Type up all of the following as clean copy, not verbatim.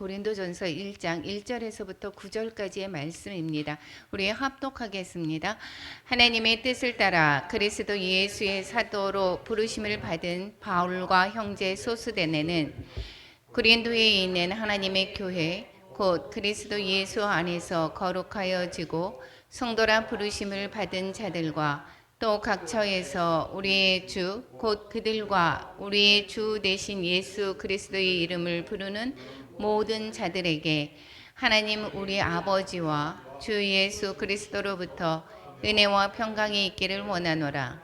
고린도전서 1장 1절에서부터 9절까지의 말씀입니다. 우리 합독하겠습니다. 하나님의 뜻을 따라 그리스도 예수의 사도로 부르심을 받은 바울과 형제 소스데네는 고린도에 있는 하나님의 교회 곧 그리스도 예수 안에서 거룩하여지고 성도라 부르심을 받은 자들과 또 각처에서 우리의 주 곧 그들과 우리의 주 되신 예수 그리스도의 이름을 부르는 모든 자들에게 하나님 우리 아버지와 주 예수 그리스도로부터 은혜와 평강이 있기를 원하노라.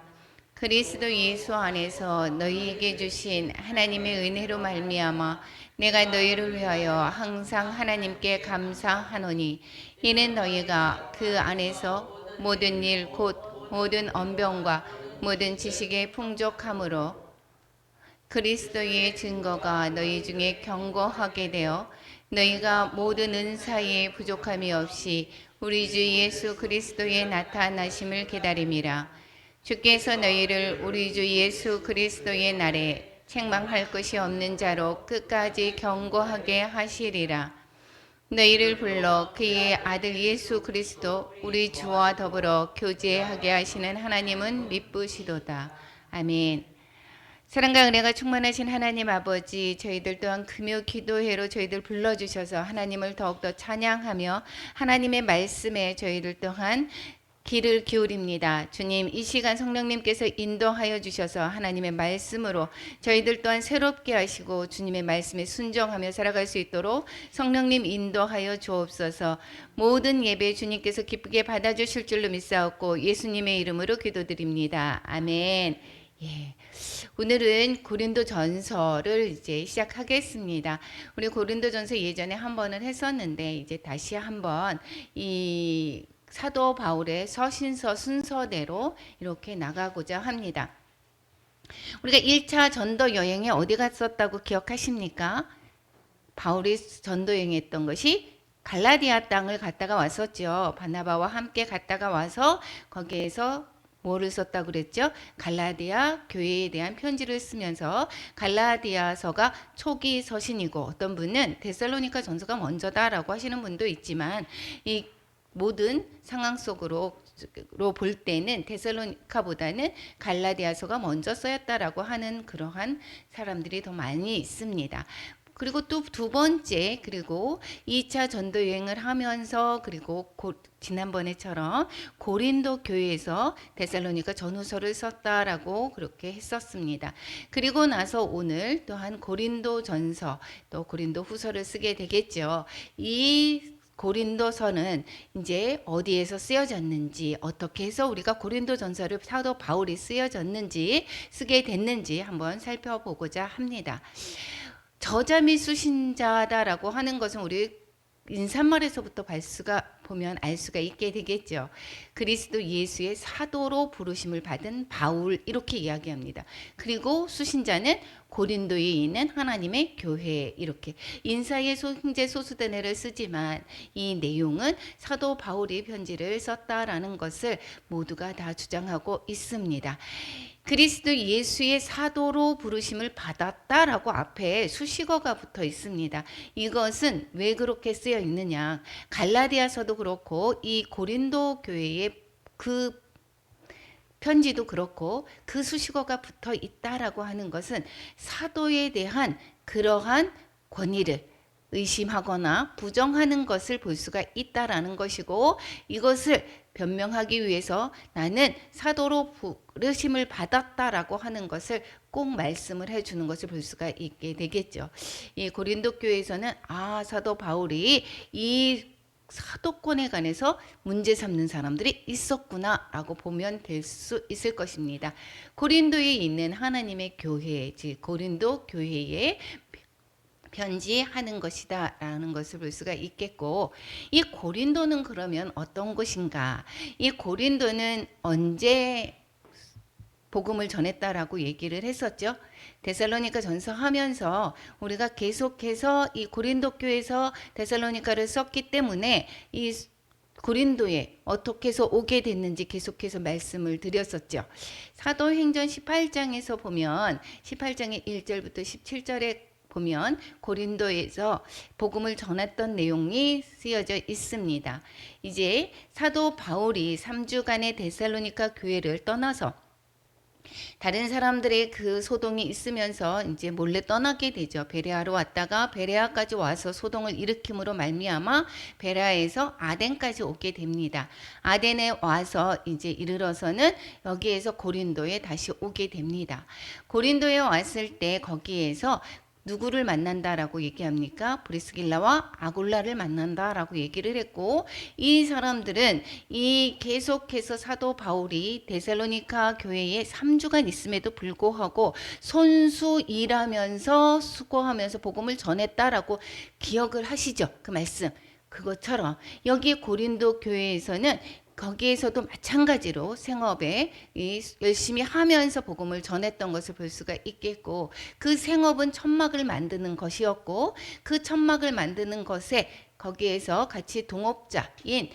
그리스도 예수 안에서 너희에게 주신 하나님의 은혜로 말미암아 내가 너희를 위하여 항상 하나님께 감사하노니 이는 너희가 그 안에서 모든 일 곧 모든 언변과 모든 지식의 풍족함으로 그리스도의 증거가 너희 중에 견고하게 되어 너희가 모든 은사에 부족함이 없이 우리 주 예수 그리스도의 나타나심을 기다림이라. 주께서 너희를 우리 주 예수 그리스도의 날에 책망할 것이 없는 자로 끝까지 견고하게 하시리라. 너희를 불러 그의 아들 예수 그리스도 우리 주와 더불어 교제하게 하시는 하나님은 미쁘시도다. 아멘. 사랑과 은혜가 충만하신 하나님 아버지, 저희들 또한 금요 기도회로 저희들 불러주셔서 하나님을 더욱더 찬양하며 하나님의 말씀에 저희들 또한 귀를 기울입니다. 주님, 이 시간 성령님께서 인도하여 주셔서 하나님의 말씀으로 저희들 또한 새롭게 하시고 주님의 말씀에 순종하며 살아갈 수 있도록 성령님 인도하여 주옵소서. 모든 예배 주님께서 기쁘게 받아주실 줄로 믿사옵고 예수님의 이름으로 기도드립니다. 아멘. 예. 오늘은 고린도전서를 이제 시작하겠습니다. 우리 고린도전서 예전에 한 번은 했었는데 이제 다시 한번 이 사도 바울의 서신서 순서대로 이렇게 나가고자 합니다. 우리가 1차 전도 여행에 어디 갔었다고 기억하십니까? 바울이 전도 여행했던 것이 갈라디아 땅을 갔다가 왔었죠. 바나바와 함께 갔다가 와서 거기에서 뭐를 썼다고 그랬죠? 갈라디아 교회에 대한 편지를 쓰면서 갈라디아서가 초기 서신이고 어떤 분은 데살로니가 전서가 먼저다라고 하시는 분도 있지만 이 모든 상황 속으로 볼 때는 데살로니카보다는 갈라디아서가 먼저 쓰였다라고 하는 그러한 사람들이 더 많이 있습니다. 그리고 또 두 번째, 그리고 2차 전도 여행을 하면서 그리고 지난번에처럼 고린도 교회에서 데살로니가 전후서를 썼다라고 그렇게 했었습니다. 그리고 나서 오늘 또한 고린도 전서 또 고린도 후서를 쓰게 되겠죠. 이 고린도서는 이제 어디에서 쓰여졌는지 어떻게 해서 우리가 고린도 전서를 사도 바울이 쓰여졌는지 쓰게 됐는지 한번 살펴보고자 합니다. 저자 및 수신자다라고 하는 것은 우리 인사말에서부터 보면 알 수가 있게 되겠죠. 그리스도 예수의 사도로 부르심을 받은 바울 이렇게 이야기합니다. 그리고 수신자는 고린도에 있는 하나님의 교회 이렇게 인사의 형제 소스데네를 쓰지만 이 내용은 사도 바울이 편지를 썼다라는 것을 모두가 다 주장하고 있습니다. 그리스도 예수의 사도로 부르심을 받았다라고 앞에 수식어가 붙어 있습니다. 이것은 왜 그렇게 쓰여 있느냐? 갈라디아서도 그렇고 이 고린도 교회의 그 편지도 그렇고 그 수식어가 붙어 있다라고 하는 것은 사도에 대한 그러한 권위를 의심하거나 부정하는 것을 볼 수가 있다라는 것이고 이것을 변명하기 위해서 나는 사도로 부르심을 받았다라고 하는 것을 꼭 말씀을 해주는 것을 볼 수가 있게 되겠죠. 이 고린도 교회에서는 사도 바울이 이 사도권에 관해서 문제 삼는 사람들이 있었구나라고 보면 될 수 있을 것입니다. 고린도에 있는 하나님의 교회, 즉 고린도 교회에 편지하는 것이다 라는 것을 볼 수가 있겠고 이 고린도는 그러면 어떤 곳인가? 이 고린도는 언제 복음을 전했다라고 얘기를 했었죠. 데살로니가 전서 하면서 우리가 계속해서 이 고린도 교회에서 데살로니가를 썼기 때문에 이 고린도에 어떻게 해서 오게 됐는지 계속해서 말씀을 드렸었죠. 사도행전 18장에서 보면 18장의 1절부터 17절에 보면 고린도에서 복음을 전했던 내용이 쓰여져 있습니다. 이제 사도 바울이 3주간의 데살로니가 교회를 떠나서 다른 사람들의 그 소동이 있으면서 이제 몰래 떠나게 되죠. 베레아로 왔다가 베레아까지 와서 소동을 일으킴으로 말미암아 베레아에서 아덴까지 오게 됩니다. 아덴에 와서 이제 이르러서는 여기에서 고린도에 다시 오게 됩니다. 고린도에 왔을 때 거기에서 누구를 만난다라고 얘기합니까? 브리스길라와 아굴라를 만난다라고 얘기를 했고, 이 사람들은 이 계속해서 사도 바울이 데살로니가 교회에 3주간 있음에도 불구하고 손수 일하면서 수고하면서 복음을 전했다라고 기억을 하시죠? 그 말씀. 그것처럼 여기 고린도 교회에서는 거기에서도 마찬가지로 생업에 열심히 하면서 복음을 전했던 것을 볼 수가 있겠고, 그 생업은 천막을 만드는 것이었고, 그 천막을 만드는 것에 거기에서 같이 동업자인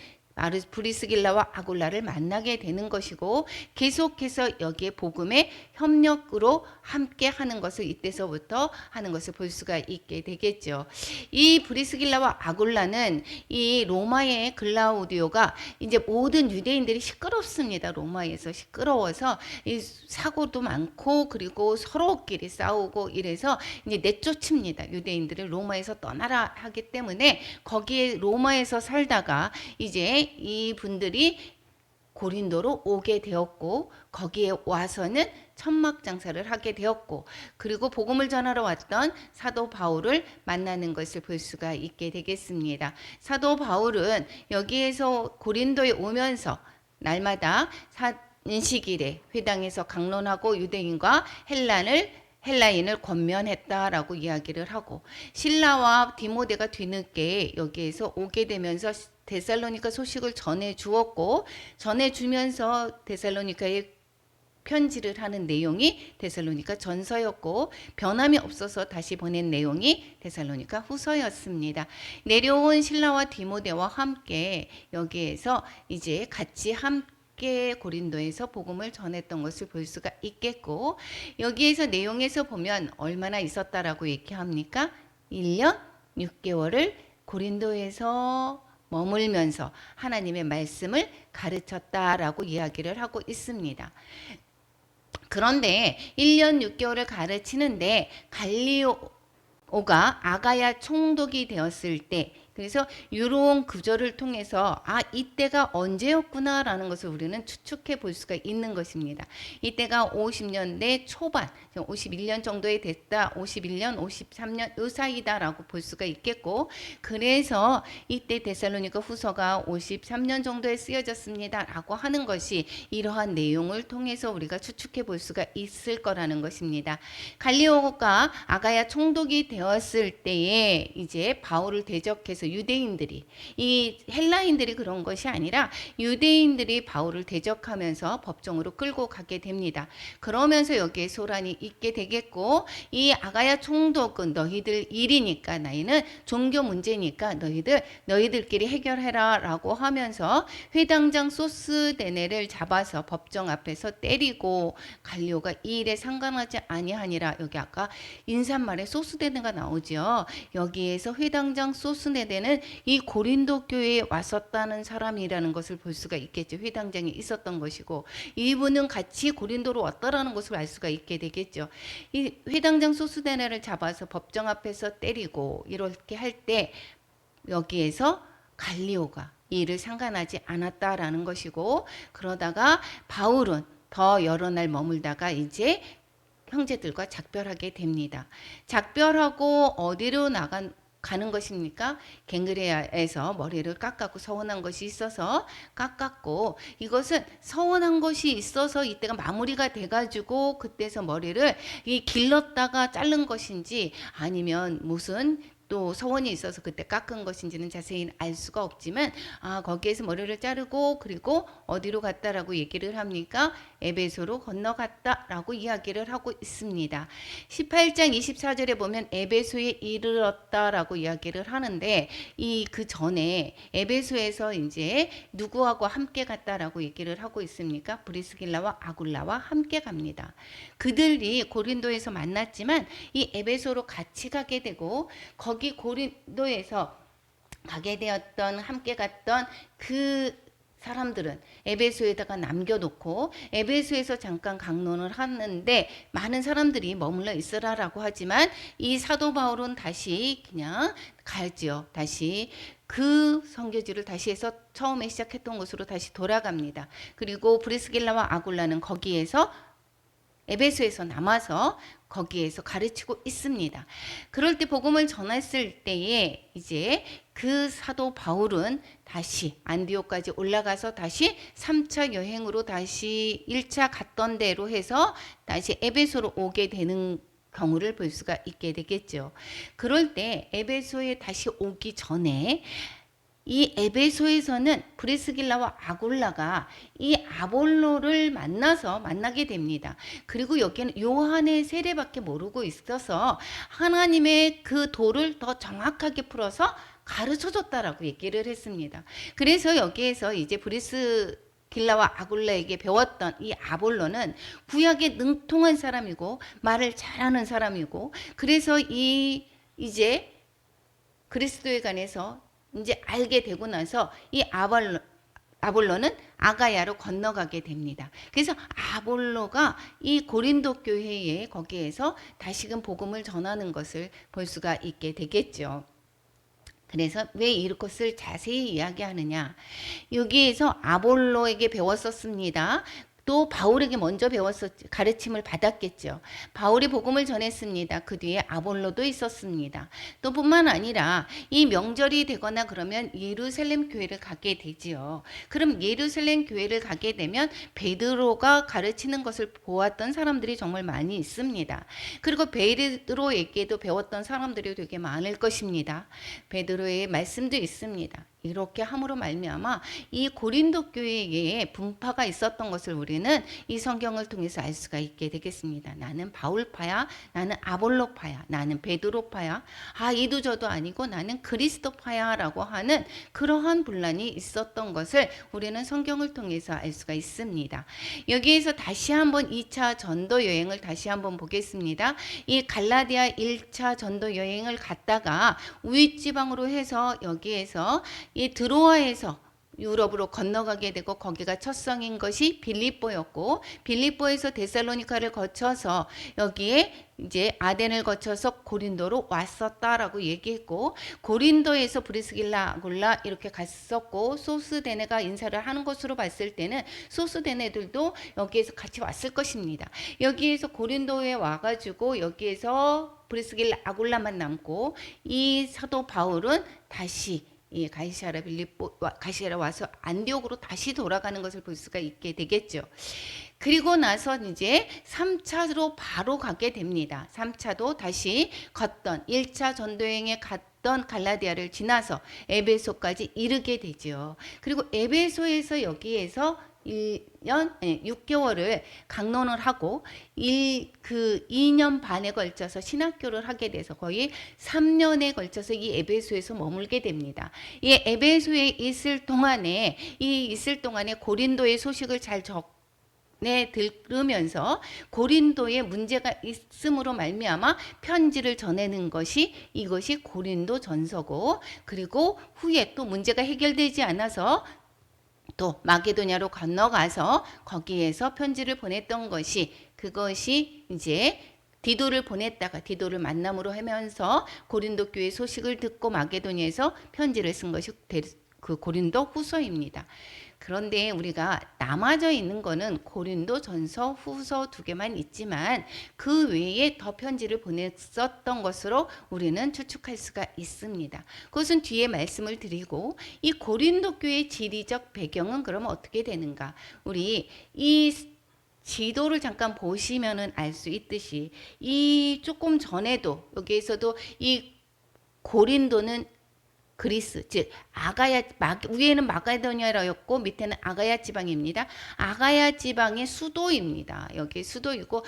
브리스길라와 아굴라를 만나게 되는 것이고, 계속해서 여기에 복음의 협력으로 함께 하는 것을 이때서부터 하는 것을 볼 수가 있게 되겠죠. 이 브리스길라와 아굴라는 이 로마의 글라우디오가 이제 모든 유대인들이 시끄럽습니다. 로마에서 시끄러워서 이 사고도 많고 그리고 서로끼리 싸우고 이래서 이제 내쫓습니다. 유대인들을 로마에서 떠나라 하기 때문에 거기에 로마에서 살다가 이제 이 분들이 고린도로 오게 되었고, 거기에 와서는 천막 장사를 하게 되었고, 그리고 복음을 전하러 왔던 사도 바울을 만나는 것을 볼 수가 있게 되겠습니다. 사도 바울은 여기에서 고린도에 오면서 날마다 안식일에 회당에서 강론하고 유대인과 헬라인을 권면했다라고 이야기를 하고, 실라와 디모데가 뒤늦게 여기에서 오게 되면서 데살로니가 소식을 전해 주었고, 전해 주면서 데살로니가에 편지를 하는 내용이 데살로니가 전서였고, 변함이 없어서 다시 보낸 내용이 데살로니가 후서였습니다. 내려온 실라와 디모데와 함께 여기에서 이제 같이 함께 고린도에서 복음을 전했던 것을 볼 수가 있겠고, 여기에서 내용에서 보면 얼마나 있었다라고 얘기합니까? 1년 6개월을 고린도에서 머물면서 하나님의 말씀을 가르쳤다라고 이야기를 하고 있습니다. 그런데 1년 6개월을 가르치는데 갈리오가 아가야 총독이 되었을 때, 그래서 유로온 구절을 통해서 이때가 언제였구나라는 것을 우리는 추측해 볼 수가 있는 것입니다. 이때가 50년대 초반, 51년 정도에 됐다, 51년, 53년 요 사이다라고 볼 수가 있겠고, 그래서 이때 데살로니가 후서가 53년 정도에 쓰여졌습니다라고 하는 것이 이러한 내용을 통해서 우리가 추측해 볼 수가 있을 거라는 것입니다. 갈리오가 아가야 총독이 되었을 때에 이제 바울을 대적해서 유대인들이, 이 헬라인들이 그런 것이 아니라 유대인들이 바울을 대적하면서 법정으로 끌고 가게 됩니다. 그러면서 여기에 소란이 있게 되겠고, 이 아가야 총독은 너희들 일이니까, 나이는 종교 문제니까 너희들끼리 해결해라 라고 하면서 회당장 소스데네를 잡아서 법정 앞에서 때리고, 갈리오가 이 일에 상관하지 아니하니라. 여기 아까 인사말에 소스데네가 나오죠. 여기에서 회당장 소스데네는 이 고린도 교회에 왔었다는 사람이라는 것을 볼 수가 있겠죠. 회당장에 있었던 것이고, 이분은 같이 고린도로 왔다라는 것을 알 수가 있게 되겠죠. 이 회당장 소스데네를 잡아서 법정 앞에서 때리고 이렇게 할 때 여기에서 갈리오가 이 일을 상관하지 않았다라는 것이고, 그러다가 바울은 더 여러 날 머물다가 이제 형제들과 작별하게 됩니다. 작별하고 어디로 가는 것입니까? 갱그레아에서 머리를 깎았고 서원한 것이 있어서 깎았고, 이것은 서원한 것이 있어서 이때가 마무리가 돼가지고 그때서 머리를 길렀다가 자른 것인지, 아니면 무슨 또 서원이 있어서 그때 깎은 것인지는 자세히 알 수가 없지만 거기에서 머리를 자르고 그리고 어디로 갔다라고 얘기를 합니까? 에베소로 건너갔다라고 이야기를 하고 있습니다. 18장 24절에 보면 에베소에 이르렀다라고 이야기를 하는데 그 전에 에베소에서 이제 누구하고 함께 갔다라고 얘기를 하고 있습니까? 브리스길라와 아굴라와 함께 갑니다. 그들이 고린도에서 만났지만 이 에베소로 같이 가게 되고 거기 고린도에서 가게 되었던 함께 갔던 그 사람들은 에베소에다가 남겨놓고 에베소에서 잠깐 강론을 하는데 많은 사람들이 머물러 있으라라고 하지만 이 사도 바울은 다시 그냥 갈지요. 다시 그 선교지를 다시 해서 처음에 시작했던 곳으로 다시 돌아갑니다. 그리고 브리스길라와 아굴라는 거기에서 에베소에서 남아서 거기에서 가르치고 있습니다. 그럴 때 복음을 전했을 때에 이제 그 사도 바울은 다시 안디옥까지 올라가서 다시 3차 여행으로 다시 1차 갔던 대로 해서 다시 에베소로 오게 되는 경우를 볼 수가 있게 되겠죠. 그럴 때 에베소에 다시 오기 전에 이 에베소에서는 브리스길라와 아굴라가 이 아볼로를 만나게 됩니다. 그리고 여기는 요한의 세례밖에 모르고 있어서 하나님의 그 도를 더 정확하게 풀어서 가르쳐줬다라고 얘기를 했습니다. 그래서 여기에서 이제 브리스길라와 아굴라에게 배웠던 이 아볼로는 구약에 능통한 사람이고 말을 잘하는 사람이고 그래서 이제 그리스도에 관해서 이제 알게 되고 나서 이 아볼로는 아가야로 건너가게 됩니다. 그래서 아볼로가 이 고린도 교회에 거기에서 다시금 복음을 전하는 것을 볼 수가 있게 되겠죠. 그래서 왜 이것을 자세히 이야기하느냐. 여기에서 아볼로에게 배웠었습니다. 또 바울에게 먼저 가르침을 받았겠죠. 바울이 복음을 전했습니다. 그 뒤에 아볼로도 있었습니다. 또 뿐만 아니라 이 명절이 되거나 그러면 예루살렘 교회를 가게 되지요. 그럼 예루살렘 교회를 가게 되면 베드로가 가르치는 것을 보았던 사람들이 정말 많이 있습니다. 그리고 베드로에게도 배웠던 사람들이 되게 많을 것입니다. 베드로의 말씀도 있습니다. 이렇게 함으로 말미암아 이 고린도 교회에 분파가 있었던 것을 우리는 이 성경을 통해서 알 수가 있게 되겠습니다. 나는 바울파야, 나는 아볼로파야, 나는 베드로파야, 이도 저도 아니고 나는 그리스도파야 라고 하는 그러한 분란이 있었던 것을 우리는 성경을 통해서 알 수가 있습니다. 여기에서 다시 한번 2차 전도 여행을 다시 한번 보겠습니다. 이 갈라디아 1차 전도 여행을 갔다가 우윗지방으로 해서 여기에서 이 드로아에서 유럽으로 건너가게 되고 거기가 첫 성인 것이 빌립보였고 빌립보에서 데살로니카를 거쳐서 여기에 이제 아덴을 거쳐서 고린도로 왔었다라고 얘기했고 고린도에서 브리스길라 아굴라 이렇게 갔었고 소스데네가 인사를 하는 것으로 봤을 때는 소스데네들도 여기에서 같이 왔을 것입니다. 여기에서 고린도에 와가지고 여기에서 브리스길라 아굴라만 남고 이 사도 바울은 다시 가이사랴 와서 안디옥으로 다시 돌아가는 것을 볼 수가 있게 되겠죠. 그리고 나서 이제 3차로 바로 가게 됩니다. 3차도 다시 걷던 1차 전도여행에 갔던 갈라디아를 지나서 에베소까지 이르게 되죠. 그리고 에베소에서 여기에서 1년 6개월을 강론을 하고 2년 반에 걸쳐서 신학교를 하게 돼서 거의 3년에 걸쳐서 이 에베소에서 머물게 됩니다. 이 에베소에 있을 동안에 고린도의 소식을 잘 들으면서 고린도에 문제가 있음으로 말미암아 편지를 전하는 것이 이것이 고린도 전서고 그리고 후에 또 문제가 해결되지 않아서 또 마게도냐로 건너가서 거기에서 편지를 보냈던 그것이 이제 디도를 보냈다가 디도를 만남으로 하면서 고린도 교회 소식을 듣고 마게도냐에서 편지를 쓴 것이 그 고린도 후서입니다. 그런데 우리가 남아져 있는 거는 고린도 전서 후서 2개만 있지만 그 외에 더 편지를 보냈었던 것으로 우리는 추측할 수가 있습니다. 그것은 뒤에 말씀을 드리고 이 고린도 교회의 지리적 배경은 그러면 어떻게 되는가? 우리 이 지도를 잠깐 보시면은 알 수 있듯이 이 조금 전에도 여기에서도 이 고린도는 그리스, 즉 위에는 마게도니아였고 밑에는 아가야 지방입니다. 아가야 지방의 수도입니다. 여기 수도이고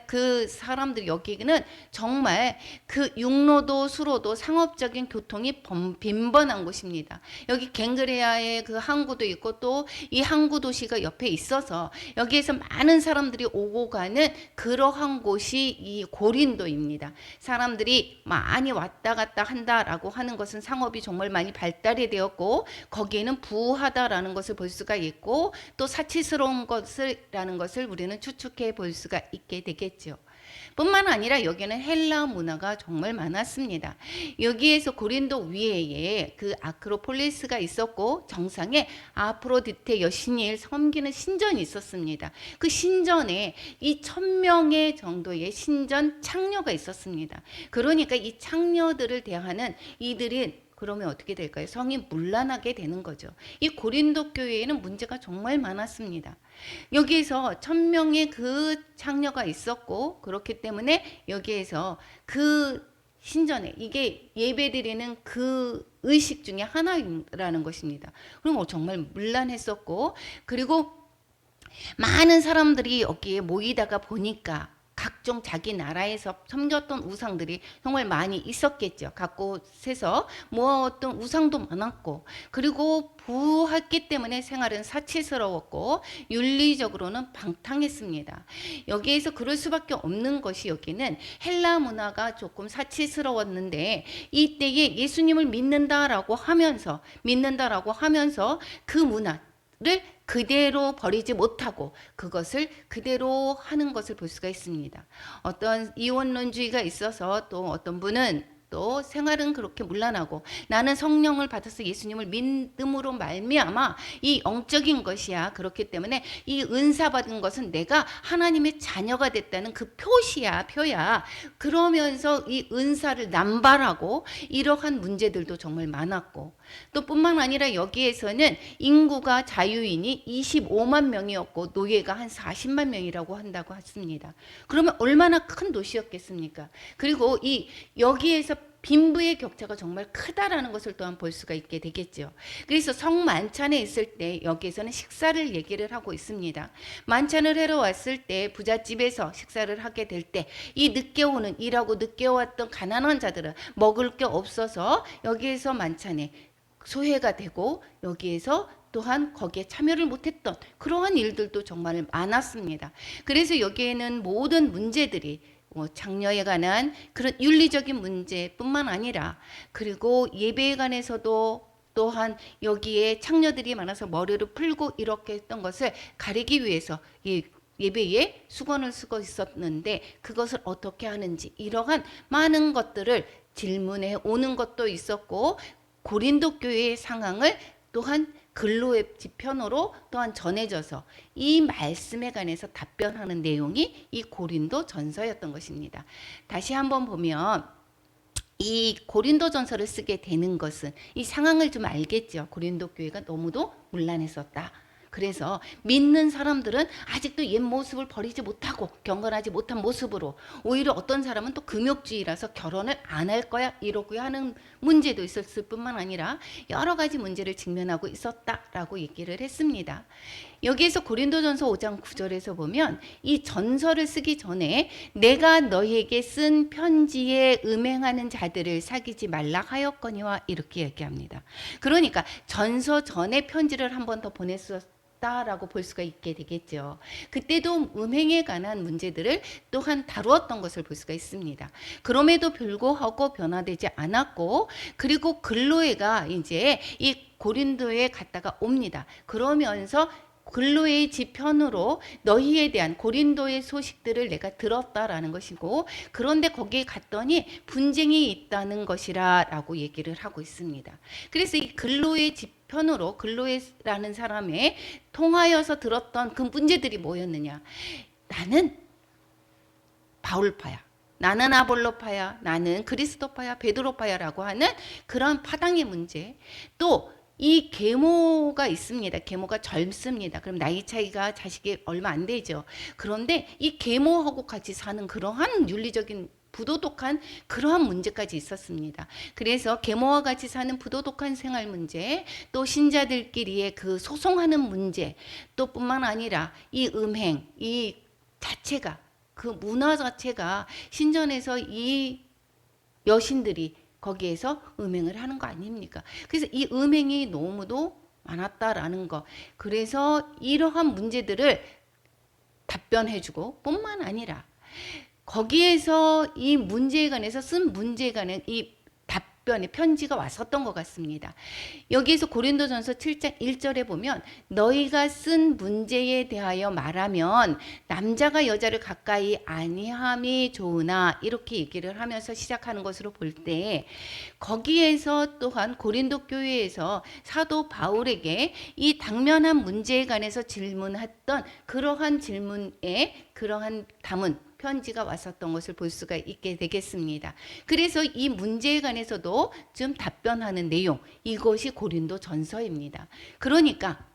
그 사람들 여기는 정말 그 육로도 수로도 상업적인 교통이 빈번한 곳입니다. 여기 갱그레아의 그 항구도 있고 또 이 항구 도시가 옆에 있어서 여기에서 많은 사람들이 오고 가는 그러한 곳이 이 고린도입니다. 사람들이 많이 왔다 갔다 한다라고 하는 것은 상업이 정말 많이 발달이 되었고 거기에는 부하다라는 것을 볼 수가 있고 또 사치스러운 것이라는 것을 우리는 추측해 볼 수가 있게 되겠죠. 뿐만 아니라 여기는 헬라 문화가 정말 많았습니다. 여기에서 고린도 위에 그 아크로폴리스가 있었고 정상에 아프로디테 여신을 섬기는 신전이 있었습니다. 그 신전에 이 1000명의 정도의 신전 창녀가 있었습니다. 그러니까 이 창녀들을 대하는 이들이 그러면 어떻게 될까요? 성이 문란하게 되는 거죠. 이 고린도 교회에는 문제가 정말 많았습니다. 여기에서 1000명의 그 창녀가 있었고 그렇기 때문에 여기에서 그 신전에 이게 예배드리는 그 의식 중에 하나라는 것입니다. 그럼 정말 문란했었고 그리고 많은 사람들이 여기에 모이다가 보니까 각종 자기 나라에서 섬겼던 우상들이 정말 많이 있었겠죠. 각 곳에서 모아왔던 우상도 많았고 그리고 부했기 때문에 생활은 사치스러웠고 윤리적으로는 방탕했습니다. 여기에서 그럴 수밖에 없는 것이 여기는 헬라 문화가 조금 사치스러웠는데 이때에 예수님을 믿는다라고 하면서 그 문화를 그대로 버리지 못하고 그것을 그대로 하는 것을 볼 수가 있습니다. 어떤 이원론주의가 있어서 또 어떤 분은 또 생활은 그렇게 문란하고 나는 성령을 받아서 예수님을 믿음으로 말미암아 이 영적인 것이야. 그렇기 때문에 이 은사 받은 것은 내가 하나님의 자녀가 됐다는 그 표야. 그러면서 이 은사를 남발하고 이러한 문제들도 정말 많았고 또 뿐만 아니라 여기에서는 인구가 자유인이 25만 명이었고 노예가 한 40만 명이라고 한다고 했습니다. 그러면 얼마나 큰 도시였겠습니까? 그리고 여기에서 빈부의 격차가 정말 크다라는 것을 또한 볼 수가 있게 되겠죠. 그래서 성만찬에 있을 때 여기에서는 식사를 얘기를 하고 있습니다. 만찬을 하러 왔을 때 부잣집에서 식사를 하게 될 때 이 일하고 늦게 왔던 가난한 자들은 먹을 게 없어서 여기에서 만찬에 소외가 되고 여기에서 또한 거기에 참여를 못했던 그러한 일들도 정말 많았습니다. 그래서 여기에는 모든 문제들이 장려에 관한 그런 윤리적인 문제뿐만 아니라 그리고 예배에 관해서도 또한 여기에 창녀들이 많아서 머리를 풀고 이렇게 했던 것을 가리기 위해서 예배에 수건을 쓰고 있었는데 그것을 어떻게 하는지 이러한 많은 것들을 질문해 오는 것도 있었고 고린도 교회의 상황을 또한 근로의 지편으로 또한 전해져서 이 말씀에 관해서 답변하는 내용이 이 고린도 전서였던 것입니다. 다시 한번 보면 이 고린도 전서를 쓰게 되는 것은 이 상황을 좀 알겠죠. 고린도 교회가 너무도 문란했었다. 그래서 믿는 사람들은 아직도 옛 모습을 버리지 못하고 경건하지 못한 모습으로 오히려 어떤 사람은 또 금욕주의라서 결혼을 안 할 거야 이러고 하는 문제도 있었을 뿐만 아니라 여러 가지 문제를 직면하고 있었다라고 얘기를 했습니다. 여기에서 고린도전서 5장 9절에서 보면 이 전서를 쓰기 전에 내가 너희에게 쓴 편지에 음행하는 자들을 사귀지 말라 하였거니와 이렇게 얘기합니다. 그러니까 전서 전에 편지를 한 번 더 보냈었다라고 볼 수가 있게 되겠죠. 그때도 음행에 관한 문제들을 또한 다루었던 것을 볼 수가 있습니다. 그럼에도 불구하고 변화되지 않았고 그리고 글로에가 이제 이 고린도에 갔다가 옵니다. 그러면서 글로의 지편으로 너희에 대한 고린도의 소식들을 내가 들었다라는 것이고 그런데 거기에 갔더니 분쟁이 있다는 것이라 라고 얘기를 하고 있습니다. 그래서 이 글로의 지편으로 글로에라는 사람의 통하여서 들었던 그 문제들이 뭐였느냐. 나는 바울파야. 나는 아볼로파야. 나는 그리스도파야. 베드로파야라고 하는 그런 파당의 문제. 또 이 계모가 있습니다. 계모가 젊습니다. 그럼 나이 차이가 자식이 얼마 안 되죠. 그런데 이 계모하고 같이 사는 그러한 윤리적인 부도덕한 그러한 문제까지 있었습니다. 그래서 계모와 같이 사는 부도덕한 생활 문제, 또 신자들끼리의 그 소송하는 문제, 또 뿐만 아니라 이 음행, 이 자체가, 그 문화 자체가 신전에서 이 여신들이 거기에서 음행을 하는 거 아닙니까? 그래서 이 음행이 너무도 많았다라는 거. 그래서 이러한 문제들을 답변해주고 뿐만 아니라 거기에서 이 문제에 관해서 쓴 문제에 관한 이 답변의 편지가 왔었던 것 같습니다. 여기에서 고린도전서 7장 1절에 보면 너희가 쓴 문제에 대하여 말하면 남자가 여자를 가까이 아니함이 좋으나 이렇게 얘기를 하면서 시작하는 것으로 볼 때 거기에서 또한 고린도 교회에서 사도 바울에게 이 당면한 문제에 관해서 질문했던 그러한 질문에 그러한 담은 편지가 왔었던 것을 볼 수가 있게 되겠습니다. 그래서 이 문제에 관해서도 좀 답변하는 내용, 이것이 고린도 전서입니다. 그러니까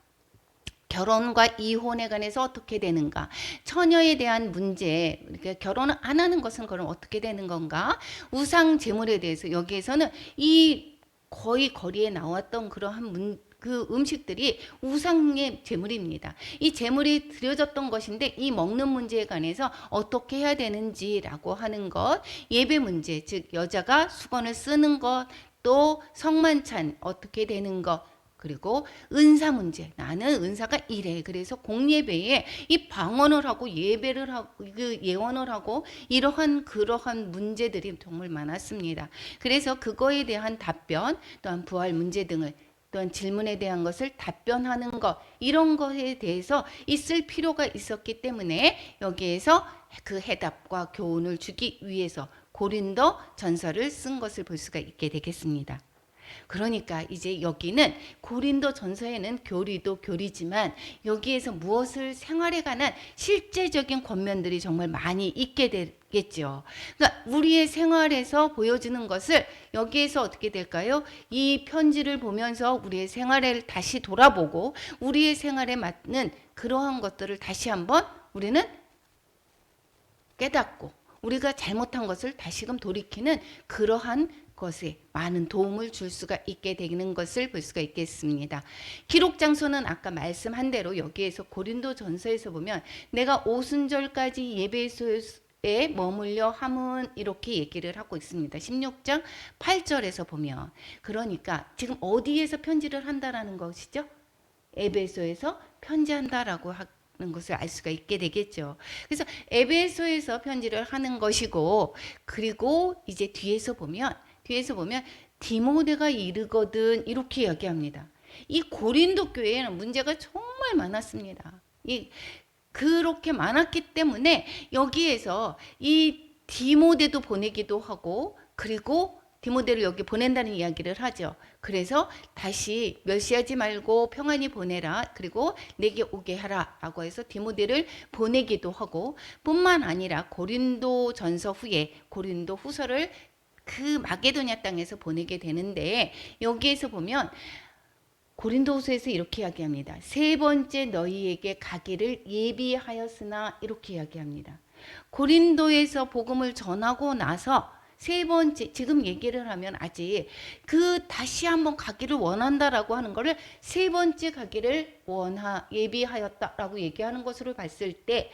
결혼과 이혼에 관해서 어떻게 되는가, 처녀에 대한 문제, 그러니까 결혼을 안 하는 것은 그럼 어떻게 되는 건가, 우상 제물에 대해서 여기에서는 이 거의 거리에 나왔던 그러한 그 음식들이 우상의 제물입니다. 이 제물이 드려졌던 것인데 이 먹는 문제에 관해서 어떻게 해야 되는지라고 하는 것, 예배 문제, 즉 여자가 수건을 쓰는 것, 또 성만찬 어떻게 되는 것, 그리고 은사 문제. 나는 은사가 이래. 그래서 공예배에 이 방언을 하고 예배를 하고 그 예언을 하고 이러한 그러한 문제들이 정말 많았습니다. 그래서 그거에 대한 답변, 또한 부활 문제 등을 또한 질문에 대한 것을 답변하는 것, 이런 것에 대해서 있을 필요가 있었기 때문에 여기에서 그 해답과 교훈을 주기 위해서 고린도 전서를 쓴 것을 볼 수가 있게 되겠습니다. 그러니까 이제 여기는 고린도 전서에는 교리도 교리지만 여기에서 무엇을 생활에 관한 실제적인 권면들이 정말 많이 있게 되겠죠. 그러니까 우리의 생활에서 보여주는 것을 여기에서 어떻게 될까요? 이 편지를 보면서 우리의 생활을 다시 돌아보고 우리의 생활에 맞는 그러한 것들을 다시 한번 우리는 깨닫고 우리가 잘못한 것을 다시금 돌이키는 그러한 것에 많은 도움을 줄 수가 있게 되는 것을 볼 수가 있겠습니다. 기록 장소는 아까 말씀한 대로 여기에서 고린도 전서에서 보면 내가 오순절까지 예배소에 머물려 함은 이렇게 얘기를 하고 있습니다. 16장 8절에서 보면 그러니까 지금 어디에서 편지를 한다라는 것이죠? 에베소에서 편지한다라고 하는 것을 알 수가 있게 되겠죠. 그래서 에베소에서 편지를 하는 것이고 그리고 이제 뒤에서 보면 디모데가 이르거든 이렇게 이야기합니다. 이 고린도 교회에는 문제가 정말 많았습니다. 그렇게 많았기 때문에 여기에서 이 디모데도 보내기도 하고 그리고 디모데를 여기 보낸다는 이야기를 하죠. 그래서 다시 멸시하지 말고 평안히 보내라. 그리고 내게 오게 하라 라고 해서 디모데를 보내기도 하고 뿐만 아니라 고린도 전서 후에 고린도 후서를 그 마게도냐 땅에서 보내게 되는데 여기에서 보면 고린도후서에서 이렇게 이야기합니다. 세 번째 너희에게 가기를 예비하였으나 이렇게 이야기합니다. 고린도에서 복음을 전하고 나서 세 번째 지금 얘기를 하면 아직 그 다시 한번 가기를 원한다라고 하는 거를 세 번째 가기를 예비하였다라고 얘기하는 것으로 봤을 때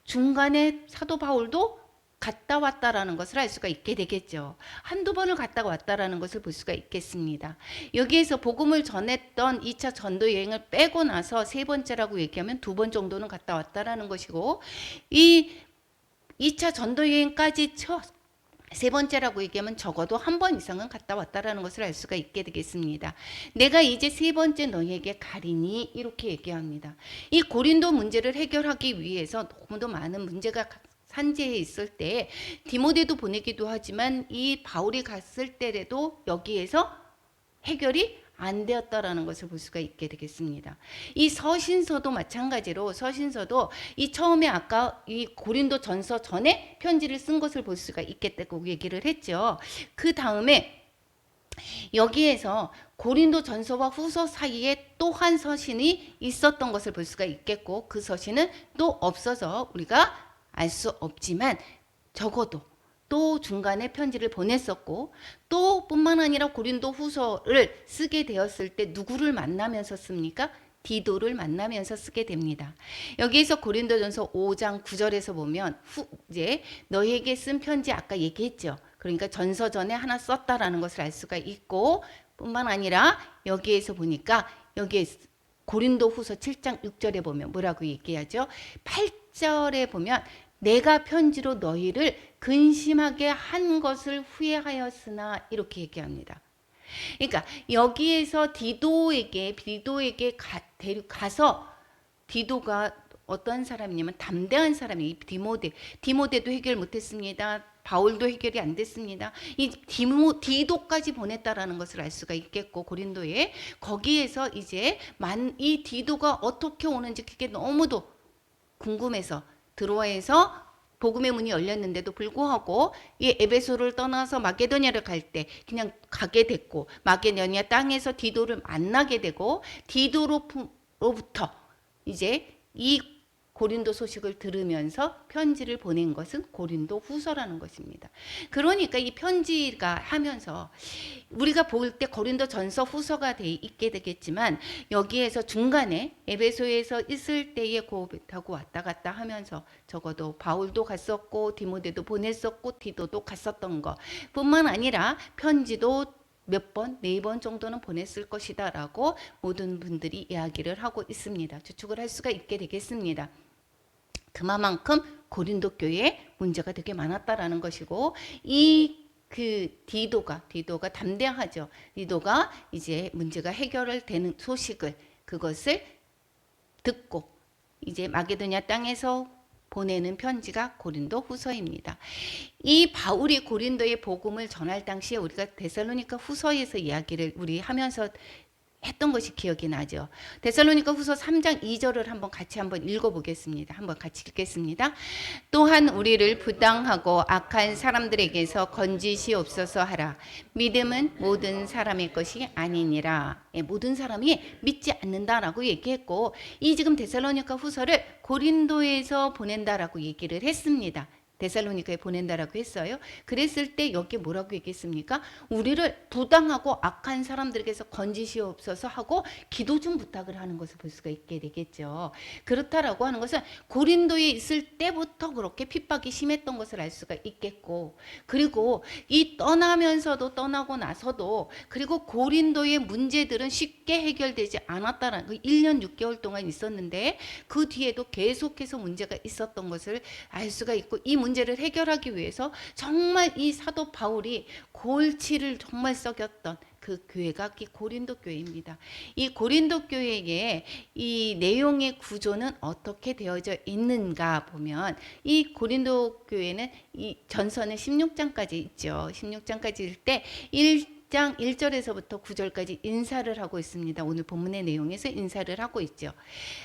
중간에 사도 바울도 갔다 왔다라는 것을 알 수가 있게 되겠죠. 한두 번을 갔다 왔다라는 것을 볼 수가 있겠습니다. 여기에서 복음을 전했던 2차 전도 여행을 빼고 나서 세 번째라고 얘기하면 두 번 정도는 갔다 왔다라는 것이고 이 2차 전도 여행까지 세 번째라고 얘기하면 적어도 한 번 이상은 갔다 왔다라는 것을 알 수가 있게 되겠습니다. 내가 이제 세 번째 너희에게 가리니 이렇게 얘기합니다. 이 고린도 문제를 해결하기 위해서 너무도 많은 문제가 산재해 있을 때 디모데도 보내기도 하지만 이 바울이 갔을 때라도 여기에서 해결이 안 되었다라는 것을 볼 수가 있게 되겠습니다. 이 서신서도 마찬가지로 서신서도 이 처음에 아까 이 고린도 전서 전에 편지를 쓴 것을 볼 수가 있겠다고 얘기를 했죠. 그 다음에 여기에서 고린도 전서와 후서 사이에 또 한 서신이 있었던 것을 볼 수가 있겠고 그 서신은 또 없어서 우리가 알 수 없지만 적어도 또 중간에 편지를 보냈었고, 또 뿐만 아니라 고린도 후서를 쓰게 되었을 때 누구를 만나면서 씁니까? 디도를 만나면서 쓰게 됩니다. 여기에서 고린도전서 5장 9절에서 보면 이제 너희에게 쓴 편지 아까 얘기했죠. 그러니까 전서전에 하나 썼다라는 것을 알 수가 있고, 뿐만 아니라 여기에서 보니까 여기에 고린도 후서 7장 6절에 보면 뭐라고 얘기하죠? 8절에 보면 내가 편지로 너희를 근심하게 한 것을 후회하였으나 이렇게 얘기합니다. 그러니까 여기에서 디도에게 가서 디도가 어떤 사람이냐면 담대한 사람이 디모데도 해결 못했습니다. 바울도 해결이 안 됐습니다. 이 디도까지 보냈다라는 것을 알 수가 있겠고 고린도에 거기에서 이제 이 디도가 어떻게 오는지 그게 너무도 궁금해서 드로아에서 복음의 문이 열렸는데도 불구하고 이 에베소를 떠나서 마게도냐를 갈 때 그냥 가게 됐고 마게도냐 땅에서 디도를 만나게 되고 디도로부터 이제 이 고린도 소식을 들으면서 편지를 보낸 것은 고린도 후서라는 것입니다. 그러니까 이 편지가 하면서 우리가 볼 때 고린도 전서 후서가 돼 있게 되겠지만 여기에서 중간에 에베소에서 있을 때에 고백하고 왔다 갔다 하면서 적어도 바울도 갔었고 디모데도 보냈었고 디도도 갔었던 것 뿐만 아니라 편지도 몇 번, 4번 정도는 보냈을 것이다 라고 모든 분들이 이야기를 하고 있습니다. 추측을 할 수가 있게 되겠습니다. 그만큼 고린도 교회에 문제가 되게 많았다라는 것이고 디도가 담대하죠. 디도가 이제 문제가 해결되는 소식을 그것을 듣고 이제 마게도냐 땅에서 보내는 편지가 고린도 후서입니다. 이 바울이 고린도의 복음을 전할 당시에 우리가 데살로니가 후서에서 이야기를 우리 하면서 했던 것이 기억이 나죠. 데살로니가 후서 3장 2절을 한번 같이 읽어보겠습니다. 한번 같이 읽겠습니다. 또한 우리를 부당하고 악한 사람들에게서 건지시옵소서 하라. 믿음은 모든 사람의 것이 아니니라. 모든 사람이 믿지 않는다라고 얘기했고 이 지금 데살로니가 후서를 고린도에서 보낸다라고 얘기를 했습니다. 데살로니가에 보낸다라고 했어요. 그랬을 때 여기 뭐라고 얘기했습니까? 우리를 부당하고 악한 사람들에게서 건지시옵소서 하고 기도 좀 부탁을 하는 것을 볼 수가 있게 되겠죠. 그렇다라고 하는 것은 고린도에 있을 때부터 그렇게 핍박이 심했던 것을 알 수가 있겠고 그리고 이 떠나면서도 떠나고 나서도 그리고 고린도의 문제들은 쉽게 해결되지 않았다라는 1년 6개월 동안 있었는데 그 뒤에도 계속해서 문제가 있었던 것을 알 수가 있고 이 문제를 해결하기 위해서 정말 이 사도 바울이 골치를 정말 썩였던 그 교회가 이 고린도 교회입니다. 이 고린도 교회의 이 내용의 구조는 어떻게 되어져 있는가 보면 이 고린도 교회는 이 전서는 16장까지 있죠. 16장까지 일 때 1장 1절에서부터 9절까지 인사를 하고 있습니다. 오늘 본문의 내용에서 인사를 하고 있죠.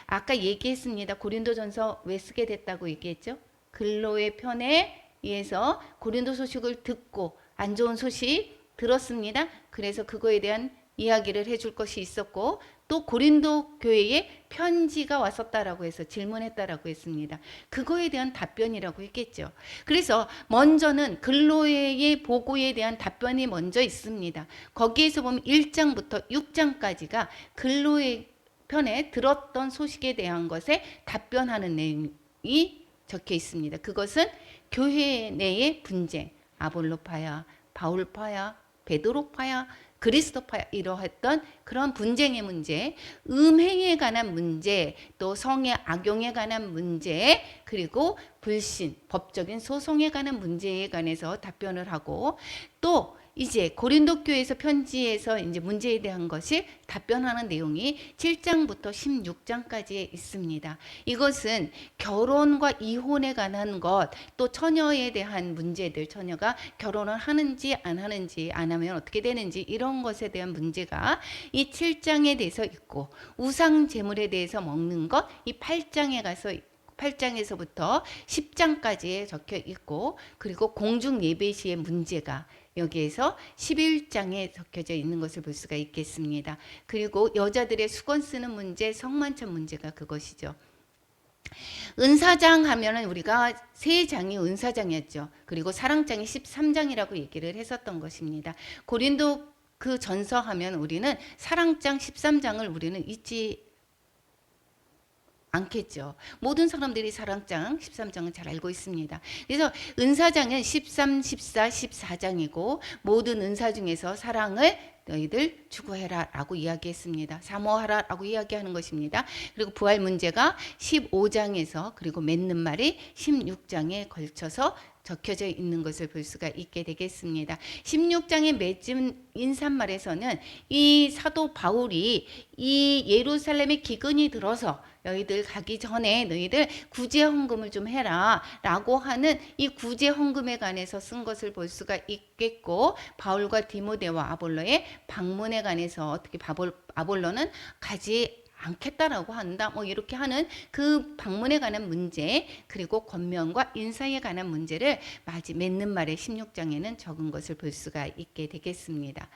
아까 얘기했습니다. 고린도전서 왜 쓰게 됐다고 얘기했죠? 근로의 편에 의해서 고린도 소식을 듣고 안 좋은 소식 들었습니다. 그래서 그거에 대한 이야기를 해줄 것이 있었고 또 고린도 교회에 편지가 왔었다라고 해서 질문했다라고 했습니다. 그거에 대한 답변이라고 했겠죠. 그래서 먼저는 근로의 보고에 대한 답변이 먼저 있습니다. 거기에서 보면 1장부터 6장까지가 근로의 편에 들었던 소식에 대한 것에 답변하는 내용이 적혀 있습니다. 그것은 교회 내의 분쟁, 아볼로파야, 바울파야, 베드로파야, 그리스도파야 이러했던 그런 분쟁의 문제, 음행에 관한 문제, 또 성의 악용에 관한 문제, 그리고 불신, 법적인 소송에 관한 문제에 관해서 답변을 하고 또 이제 고린도 교회에서 편지에서 이제 문제에 대한 것이 답변하는 내용이 7장부터 16장까지에 있습니다. 이것은 결혼과 이혼에 관한 것, 또 처녀에 대한 문제들, 처녀가 결혼을 하는지 안 하는지, 안 하면 어떻게 되는지 이런 것에 대한 문제가 이 7장에 대해서 있고 우상 제물에 대해서 먹는 것, 이 8장에 가서 8장에서부터 10장까지에 적혀 있고 그리고 공중 예배 시의 문제가 여기에서 11장에 적혀져 있는 것을 볼 수가 있겠습니다. 그리고 여자들의 수건 쓰는 문제, 성만찬 문제가 그것이죠. 은사장 하면은 우리가 세 장이 은사장이었죠. 그리고 사랑장이 13장이라고 얘기를 했었던 것입니다. 고린도 그 전서 하면 우리는 사랑장 13장을 우리는 잊지 않겠죠. 모든 사람들이 사랑장 13장은 잘 알고 있습니다. 그래서 은사장은 13, 14, 14장이고 모든 은사 중에서 사랑을 너희들 추구해라 라고 이야기했습니다. 사모하라 라고 이야기하는 것입니다. 그리고 부활 문제가 15장에서 그리고 맺는 말이 16장에 걸쳐서 적혀져 있는 것을 볼 수가 있게 되겠습니다. 16장의 맺은 인사말에서는 이 사도 바울이 이 예루살렘에 기근이 들어서 너희들 가기 전에 너희들 구제 헌금을 좀 해라 라고 하는 이 구제 헌금에 관해서 쓴 것을 볼 수가 있겠고, 바울과 디모데와 아볼로의 방문에 관해서 어떻게 아볼로는 가지 않겠다라고 한다, 뭐 이렇게 하는 그 방문에 관한 문제, 그리고 권면과 인사에 관한 문제를 맺는 말의 16장에는 적은 것을 볼 수가 있게 되겠습니다.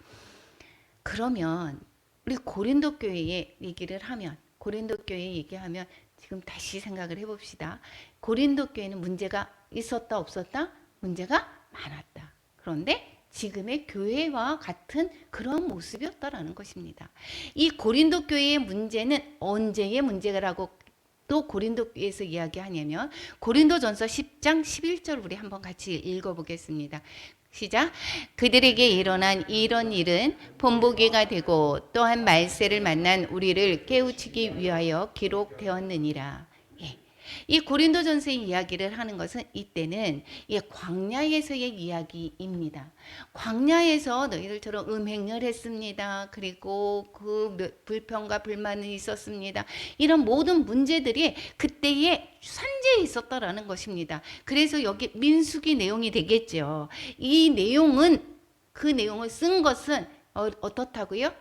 그러면 우리 고린도 교회의 얘기를 하면, 고린도 교회 얘기하면 지금 다시 생각을 해봅시다. 고린도 교회는 문제가 있었다 없었다? 문제가 많았다. 그런데 지금의 교회와 같은 그런 모습이었다라는 것입니다. 이 고린도 교회의 문제는 언제의 문제라고 또 고린도 교회에서 이야기하냐면 고린도전서 10장 11절 우리 한번 같이 읽어보겠습니다. 시작. 그들에게 일어난 이런 일은 본보기가 되고 또한 말세를 만난 우리를 깨우치기 위하여 기록되었느니라. 이 고린도전서의 이야기를 하는 것은 이때는 광야에서의 이야기입니다. 광야에서 너희들처럼 음행을 했습니다. 그리고 그 불평과 불만이 있었습니다. 이런 모든 문제들이 그때의 산재에 있었다라는 것입니다. 그래서 여기 민수기 내용이 되겠죠. 이 내용은, 그 내용을 쓴 것은 어떻다고요?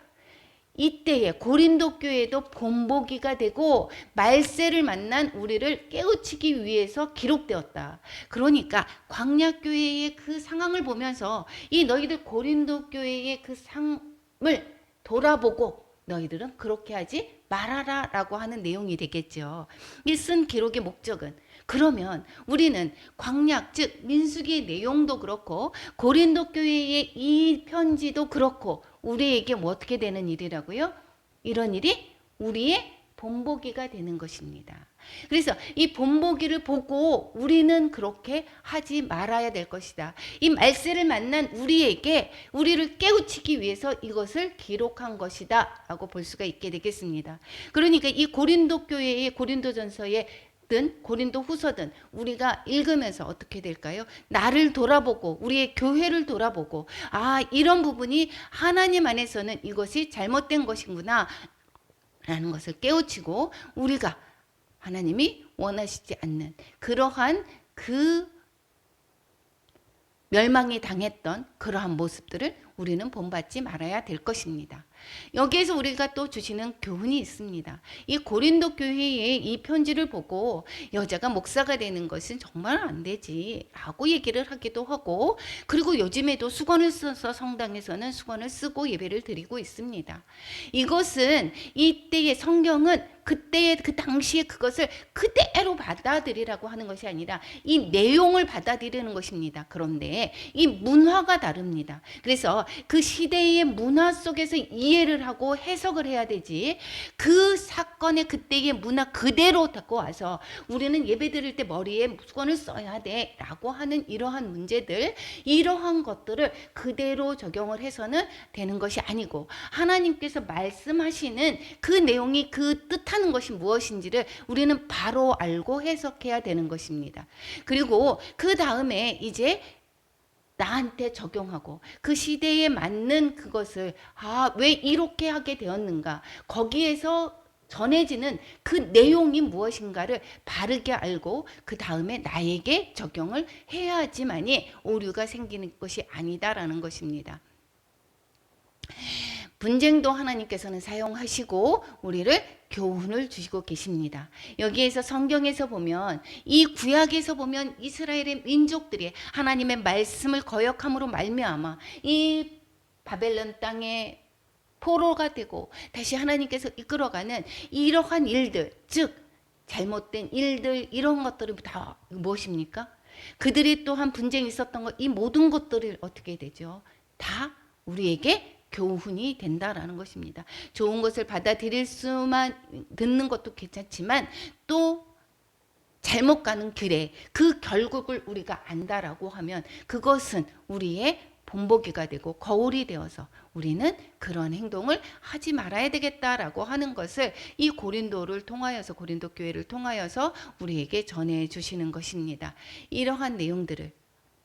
이때에 고린도 교회도 본보기가 되고 말세를 만난 우리를 깨우치기 위해서 기록되었다. 그러니까 광야 교회의 그 상황을 보면서 이 너희들 고린도 교회의 그 상을 돌아보고 너희들은 그렇게 하지 말아라 라고 하는 내용이 되겠죠. 이 쓴 기록의 목적은, 그러면 우리는 광야 즉 민수기의 내용도 그렇고 고린도 교회의 이 편지도 그렇고 우리에게 뭐 어떻게 되는 일이라고요? 이런 일이 우리의 본보기가 되는 것입니다. 그래서 이 본보기를 보고 우리는 그렇게 하지 말아야 될 것이다. 이 말세를 만난 우리에게 우리를 깨우치기 위해서 이것을 기록한 것이다 라고 볼 수가 있게 되겠습니다. 그러니까 이 고린도 교회의 고린도전서에 고린도 후서든 우리가 읽으면서 어떻게 될까요? 나를 돌아보고 우리의 교회를 돌아보고 이런 부분이 하나님 안에서는 이것이 잘못된 것이구나 라는 것을 깨우치고 우리가 하나님이 원하시지 않는 그러한 그 멸망이 당했던 그러한 모습들을 우리는 본받지 말아야 될 것입니다. 여기에서 우리가 또 주시는 교훈이 있습니다. 이 고린도 교회의 이 편지를 보고 여자가 목사가 되는 것은 정말 안 되지 라고 얘기를 하기도 하고, 그리고 요즘에도 수건을 써서 성당에서는 수건을 쓰고 예배를 드리고 있습니다. 이것은 이때의 성경은 그때의 그 당시에 그것을 그대로 받아들이라고 하는 것이 아니라 이 내용을 받아들이는 것입니다. 그런데 이 문화가 다릅니다. 그래서 그 시대의 문화 속에서 이해를 하고 해석을 해야 되지, 그 사건의 그때의 문화 그대로 갖고 와서 우리는 예배 드릴 때 머리에 수건을 써야 돼 라고 하는 이러한 문제들, 이러한 것들을 그대로 적용을 해서는 되는 것이 아니고 하나님께서 말씀하시는 그 내용이 그 뜻하는 것이 무엇인지를 우리는 바로 알고 해석해야 되는 것입니다. 그리고 그 다음에 이제 나한테 적용하고 그 시대에 맞는 그것을 왜 이렇게 하게 되었는가, 거기에서 전해지는 그 내용이 무엇인가를 바르게 알고 그 다음에 나에게 적용을 해야지만이 오류가 생기는 것이 아니다라는 것입니다. 분쟁도 하나님께서는 사용하시고 우리를 교훈을 주시고 계십니다. 여기에서 성경에서 보면, 이 구약에서 보면 이스라엘의 민족들이 하나님의 말씀을 거역함으로 말미암아 이 바벨론 땅에 포로가 되고 다시 하나님께서 이끌어가는 이러한 일들, 즉 잘못된 일들 이런 것들이 다 무엇입니까? 그들이 또한 분쟁이 있었던 것, 이 모든 것들이 어떻게 되죠? 다 우리에게 교훈이 된다라는 것입니다. 좋은 것을 받아들일 수만 듣는 것도 괜찮지만 또 잘못 가는 길에 그 결국을 우리가 안다라고 하면 그것은 우리의 본보기가 되고 거울이 되어서 우리는 그런 행동을 하지 말아야 되겠다라고 하는 것을 이 고린도를 통하여서, 고린도 교회를 통하여서 우리에게 전해 주시는 것입니다. 이러한 내용들을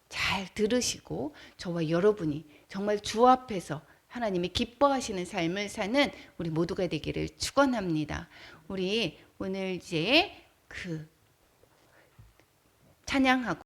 잘 들으시고 저와 여러분이 정말 주 앞에서 하나님이 기뻐하시는 삶을 사는 우리 모두가 되기를 축원합니다. 우리 오늘 이제 찬양하고